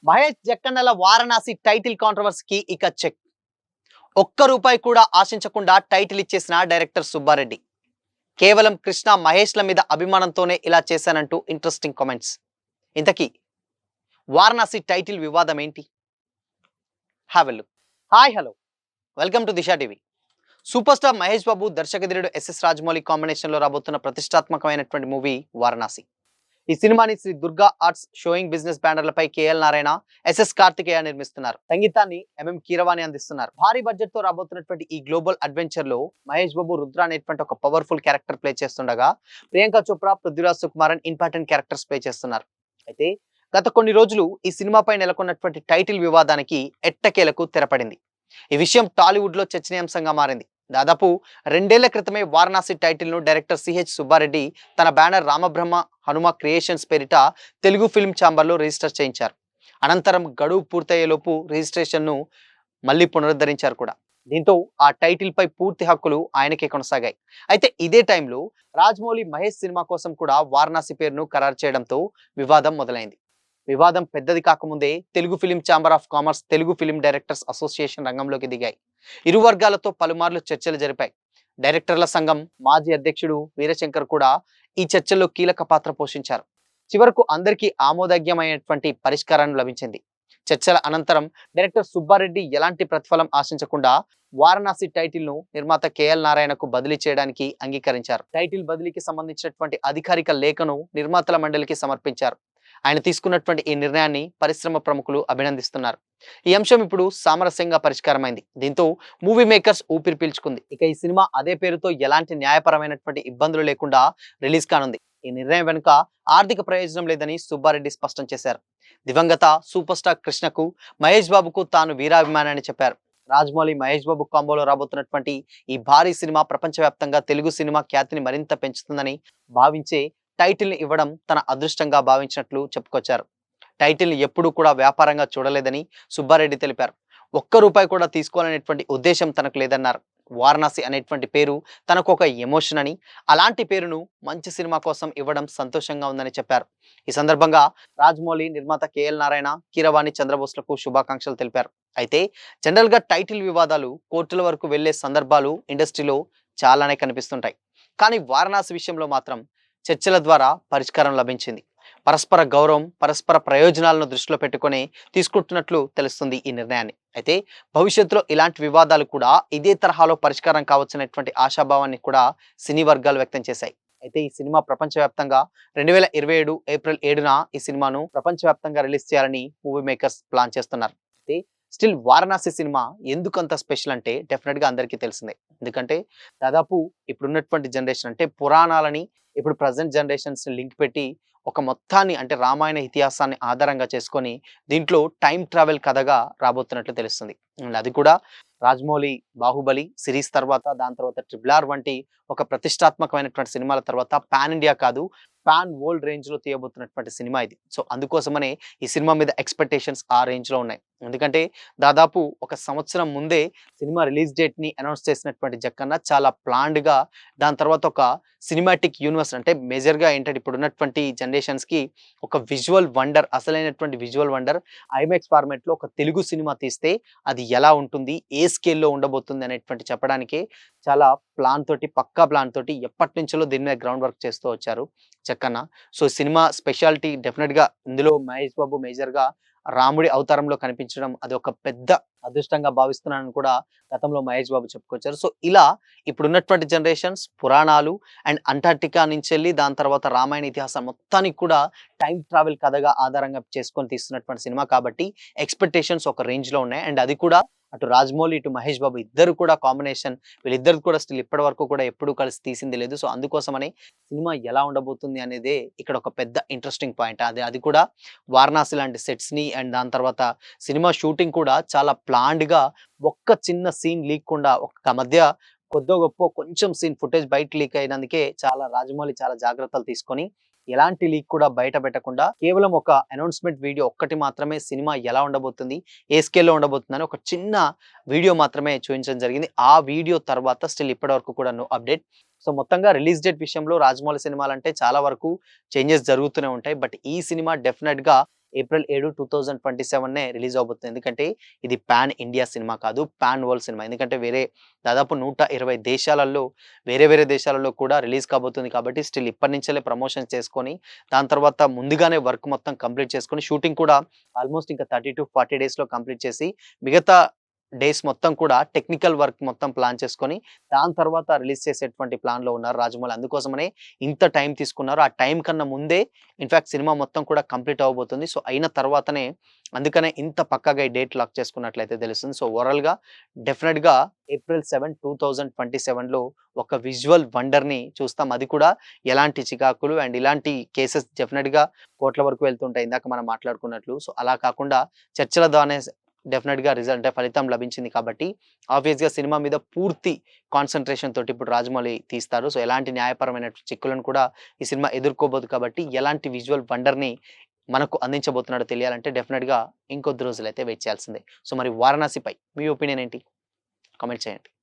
Mahesh జక్కన్నల Varanasi title కాంట్రవర్సీకి ఇక check. ఒక్క రూపాయి కూడా ఆశించకుండా టైటిల్ ఇచ్చేసిన డైరెక్టర్ సుబ్బారెడ్డి. కేవలం కృష్ణ మహేష్ల మీద అభిమానంతోనే ఇలా చేశానంటూ ఇంట్రెస్టింగ్ కామెంట్స్. ఇంతకీ వారణాసి టైటిల్ వివాదం ఏంటి? Have a look. Hi hello, welcome to Disha TV. Super star Mahesh Babu దర్శకధీరుడు ఎస్ఎస్ రాజమౌళి కాంబినేషన్ లో రాబోతున్న ప్రతిష్టాత్మకమైనటువంటి మూవీ వారణాసి. ఈ సినిమాని Sri Durga arts showing business బ్యానర్లపై కేఎల్ నారాయణ, ఎస్ఎస్ కార్తికేయ నిర్మిస్తున్నారు. సంగీతాన్ని ఎంఎం కీరవాణి అందిస్తున్నారు. భారీ బడ్జెట్ తో రాబోతున్నటువంటి ఈ గ్లోబల్ అడ్వెంచర్ లో మహేష్ బాబు రుద్ర అనేటువంటి ఒక పవర్ఫుల్ క్యారెక్టర్ ప్లే చేస్తుండగా, Priyanka Chopra, Prithviraj Sukumaran important characters play చేస్తున్నారు. అయితే గత కొన్ని రోజులు ఈ సినిమాపై నెలకొన్నటువంటి టైటిల్ వివాదానికి ఎట్టకేలకు తెరపడింది. ఈ విషయం టాలీవుడ్ లో చర్చనీయాంశంగా మారింది. దాదాపు 2 ఏళ్ల క్రితమే వారణాసి టైటిల్ ను డైరెక్టర్ సిహెచ్ సుబ్బారెడ్డి తన బ్యానర్ రామబ్రహ్మ హనుమ క్రియేషన్స్ పేరిట తెలుగు ఫిల్మ్ ఛాంబర్ లో రిజిస్టర్ చేయించారు. అనంతరం గడువు పూర్తయ్యేలోపు రిజిస్ట్రేషన్ ను మళ్ళీ పునరుద్ధరించారు కూడా. దీంతో ఆ టైటిల్ పై పూర్తి హక్కులు ఆయనకే కొనసాగాయి. అయితే ఇదే టైంలో రాజమౌళి మహేష్ సినిమా కోసం కూడా వారణాసి పేరును ఖరారు చేయడంతో వివాదం మొదలైంది. వివాదం పెద్దది కాకముందే Telugu film chamber of commerce, Telugu film directors association రంగంలోకి దిగాయి. ఇరు వర్గాలతో పలుమార్లు చర్చలు జరిపాయి. డైరెక్టర్ల సంఘం మాజీ అధ్యక్షుడు వీరశంకర్ కూడా ఈ చర్చల్లో కీలక పాత్ర పోషించారు. చివరకు అందరికీ ఆమోదయోగ్యమైనటువంటి పరిష్కారం లభించింది. చర్చల అనంతరం డైరెక్టర్ సుబ్బారెడ్డి ఎలాంటి ప్రతిఫలం ఆశించకుండా వారణాసి టైటిల్ ను నిర్మాత కేఎల్ నారాయణకు బదిలీ చేయడానికి అంగీకరించారు. టైటిల్ బదిలీకి సంబంధించినటువంటి అధికారిక లేఖను నిర్మాతల మండలికి సమర్పించారు. ఆయన తీసుకున్నటువంటి ఈ నిర్ణయాన్ని పరిశ్రమ ప్రముఖులు అభినందిస్తున్నారు. ఈ అంశం ఇప్పుడు సామరస్యంగా పరిష్కారమైంది. దీంతో మూవీ మేకర్స్ ఊపిరి పీల్చుకుంది. ఇక ఈ సినిమా అదే పేరుతో ఎలాంటి న్యాయపరమైనటువంటి ఇబ్బందులు లేకుండా రిలీజ్ కానుంది. ఈ నిర్ణయం వెనుక ఆర్థిక ప్రయోజనం లేదని సుబ్బారెడ్డి స్పష్టం చేశారు. దివంగత సూపర్ స్టార్ కృష్ణకు, మహేష్ బాబుకు తాను వీరాభిమానాన్ని చెప్పారు. రాజమౌళి మహేష్ బాబు కాంబోలో రాబోతున్నటువంటి ఈ భారీ సినిమా ప్రపంచవ్యాప్తంగా తెలుగు సినిమా ఖ్యాతిని మరింత పెంచుతుందని భావించే టైటిల్ ని ఇవ్వడం తన అదృష్టంగా భావించినట్లు చెప్పుకొచ్చారు. టైటిల్ ని ఎప్పుడూ కూడా వ్యాపారంగా చూడలేదని సుబ్బారెడ్డి తెలిపారు. ఒక్క రూపాయి కూడా తీసుకోవాలనేటువంటి ఉద్దేశం తనకు లేదన్నారు. వారణాసి అనేటువంటి పేరు తనకు ఒక ఎమోషన్ అని, అలాంటి పేరును మంచి సినిమా కోసం ఇవ్వడం సంతోషంగా ఉందని చెప్పారు. ఈ సందర్భంగా రాజమౌళి, నిర్మాత కేఎల్ నారాయణ, కీరవాణి చంద్రబోస్లకు శుభాకాంక్షలు తెలిపారు. అయితే జనరల్ గా టైటిల్ వివాదాలు కోర్టుల వరకు వెళ్లే సందర్భాలు ఇండస్ట్రీలో చాలానే కనిపిస్తుంటాయి. కానీ వారణాసి విషయంలో మాత్రం చర్చల ద్వారా పరిష్కారం లభించింది. పరస్పర గౌరవం, పరస్పర ప్రయోజనాలను దృష్టిలో పెట్టుకొని తీసుకుంటున్నట్లు తెలుస్తుంది ఈ నిర్ణయాన్ని. అయితే భవిష్యత్తులో ఇలాంటి వివాదాలు కూడా ఇదే తరహాలో పరిష్కారం కావచ్చనేటువంటి ఆశాభావాన్ని కూడా సినీ వర్గాలు వ్యక్తం చేశాయి. అయితే ఈ సినిమా ప్రపంచవ్యాప్తంగా 2027 ఏప్రిల్ 7న ఈ సినిమాను ప్రపంచవ్యాప్తంగా రిలీజ్ చేయాలని మూవీ మేకర్స్ ప్లాన్ చేస్తున్నారు. అయితే స్టిల్ వారణాసి సినిమా ఎందుకంత స్పెషల్ అంటే డెఫినెట్ గా అందరికీ తెలిసిందే. ఎందుకంటే దాదాపు ఇప్పుడున్నటువంటి జనరేషన్ అంటే పురాణాలని ఇప్పుడు ప్రజెంట్ జనరేషన్స్ లింక్ పెట్టి ఒక మొత్తాన్ని అంటే రామాయణ ఇతిహాసాన్ని ఆధారంగా చేసుకొని దీంట్లో టైం ట్రావెల్ కథగా రాబోతున్నట్లు తెలుస్తుంది. అది కూడా రాజమౌళి బాహుబలి సిరీస్ తర్వాత, దాని తర్వాత RRR వంటి ఒక ప్రతిష్టాత్మకమైనటువంటి సినిమాల తర్వాత పాన్ ఇండియా కాదు, పాన్ వరల్డ్ రేంజ్ లో తీయబోతున్నటువంటి సినిమా ఇది. సో అందుకోసమనే ఈ సినిమా మీద ఎక్స్పెక్టేషన్స్ ఆ రేంజ్ లో ఉన్నాయి. ఎందుకంటే దాదాపు ఒక సంవత్సరం ముందే సినిమా రిలీజ్ డేట్ ని అనౌన్స్ చేసినటువంటి జక్కన్న చాలా ప్లాన్డ్ గా, దాని తర్వాత ఒక సినిమాటిక్ యూనివర్స్ అంటే మేజర్ గా ఏంటంటే ఇప్పుడు ఉన్నటువంటి జనరేషన్స్ కి ఒక విజువల్ వండర్, అసలైనటువంటి విజువల్ వండర్ ఐమాక్స్ ఫార్మాట్ లో ఒక తెలుగు సినిమా తీస్తే అది ఎలా ఉంటుంది, ఏ స్కేల్లో ఉండబోతుంది అనేటువంటి చెప్పడానికి చాలా ప్లాన్ తోటి, పక్కా ప్లాన్ తోటి ఎప్పటి నుంచో దీని మీద గ్రౌండ్ వర్క్ చేస్తూ వచ్చారు Jakkanna. So cinema speciality definite గా ఇందులో మహేష్ బాబు మేజర్ గా రాముడి అవతారంలో కనిపించడం అది ఒక పెద్ద అదృష్టంగా భావిస్తున్నానని కూడా గతంలో మహేష్ బాబు చెప్పుకొచ్చారు. సో ఇలా ఇప్పుడున్నటువంటి జనరేషన్స్ పురాణాలు అండ్ అంటార్టికా నుంచి వెళ్ళి దాని తర్వాత రామాయణ ఇతిహాసం మొత్తానికి కూడా టైం ట్రావెల్ కథగా ఆధారంగా చేసుకొని తీస్తున్నటువంటి సినిమా కాబట్టి ఎక్స్పెక్టేషన్స్ ఒక రేంజ్ లో ఉన్నాయి. అండ్ అది కూడా అటు రాజమౌళి, ఇటు మహేష్ బాబు ఇద్దరు కూడా కాంబినేషన్, వీళ్ళిద్దరు కూడా స్టిల్ ఇప్పటి వరకు కూడా ఎప్పుడూ కలిసి తీసింది లేదు. సో అందుకోసమని సినిమా ఎలా ఉండబోతుంది అనేదే ఇక్కడ ఒక పెద్ద ఇంట్రెస్టింగ్ పాయింట్. అది కూడా వారణాసి లాంటి సెట్స్ ని అండ్ దాని తర్వాత సినిమా షూటింగ్ కూడా చాలా ప్లాన్డ్ గా, ఒక్క చిన్న సీన్ లీక్కుండా, ఒక్క మధ్య కొద్దో గొప్ప కొంచెం సీన్ ఫుటేజ్ బయట లీక్ అయినందుకే రాజమౌళి చాలా జాగ్రత్తలు తీసుకొని ఎలాంటి లీక్ కూడా బయట పెట్టకుండా కేవలం ఒక అనౌన్స్మెంట్ వీడియో ఒక్కటి మాత్రమే సినిమా ఎలా ఉండబోతుంది, ఏ స్కేల్లో ఉండబోతుంది అని ఒక చిన్న వీడియో మాత్రమే చూపించడం జరిగింది. ఆ వీడియో తర్వాత స్టిల్ ఇప్పటి వరకు కూడా నో అప్డేట్. సో మొత్తంగా రిలీజ్ డేట్ విషయంలో రాజమౌళి సినిమాలంటే చాలా వరకు చేంజెస్ జరుగుతూనే ఉంటాయి. బట్ ఈ సినిమా డెఫినెట్ గా ఏప్రిల్ 7, 2027 రిలీజ్ అవబోతుంది. ఎందుకంటే ఇది పాన్ ఇండియా సినిమా కాదు, పాన్ వరల్డ్ సినిమా. ఎందుకంటే దాదాపు 120 దేశాలలో వేరే దేశాలలో కూడా రిలీజ్ కాబోతుంది కాబట్టి స్టిల్ ఇప్పటి నుంచే ప్రమోషన్స్ చేసుకొని దాని తర్వాత ముందుగానే వర్క్ మొత్తం కంప్లీట్ చేసుకొని షూటింగ్ కూడా ఆల్మోస్ట్ ఇంకా 30-40 డేస్‌లో కంప్లీట్ చేసి మిగతా డేస్ మొత్తం కూడా టెక్నికల్ వర్క్ మొత్తం ప్లాన్ చేసుకొని దాని తర్వాత రిలీజ్ చేసేటువంటి ప్లాన్‌లో ఉన్నారు రాజమౌళి. అందుకోసమనే ఇంత టైం తీసుకున్నారు. ఆ టైం కన్నా ముందే ఇన్‌ఫాక్ట్ సినిమా మొత్తం కూడా కంప్లీట్ అవ్వబోతుంది. సో, అయిన తర్వాతనే అందుకనే ఇంత పక్కాగా ఈ డేట్ లాక్ చేసుకున్నట్లయితే తెలుస్తుంది. సో, ఓవరాల్‌గా డెఫినిట్‌గా ఏప్రిల్ 7, 2027లో ఒక విజువల్ వండర్‌ని చూస్తాం. అది కూడా ఎలాంటి చికాకులు అండ్ ఇలాంటి కేసెస్ డెఫినిట్‌గా కోర్ట్‌ల వరకు వెళ్తుంటాయి. ఇందాక మనం మాట్లాడుకున్నట్లు. సో, అలా కాకుండా చర్చల ద్వారానే డెఫినిట్‌గా రిజల్ట్ అంటే ఫలితం లభించింది కాబట్టి ఆబ్వియస్‌గా సినిమా మీద పూర్తి కాన్సంట్రేషన్ తోటి ఇప్పుడు రాజమౌళి తీస్తారు. సో, ఎలాంటి న్యాయపరమైన చిక్కులను కూడా ఈ సినిమా ఎదుర్కోబోదు కాబట్టి ఎలాంటి విజువల్ వండర్‌ని మనకు అందించబోతున్నాడో తెలియాలంటే డెఫినిట్‌గా ఇంకొద్ది రోజులైతే వెయిట్ చేయాల్సిందే. సో, మరి 'వారణాసిపై' మీ ఒపీనియన్ ఏంటి? కామెంట్ చేయండి.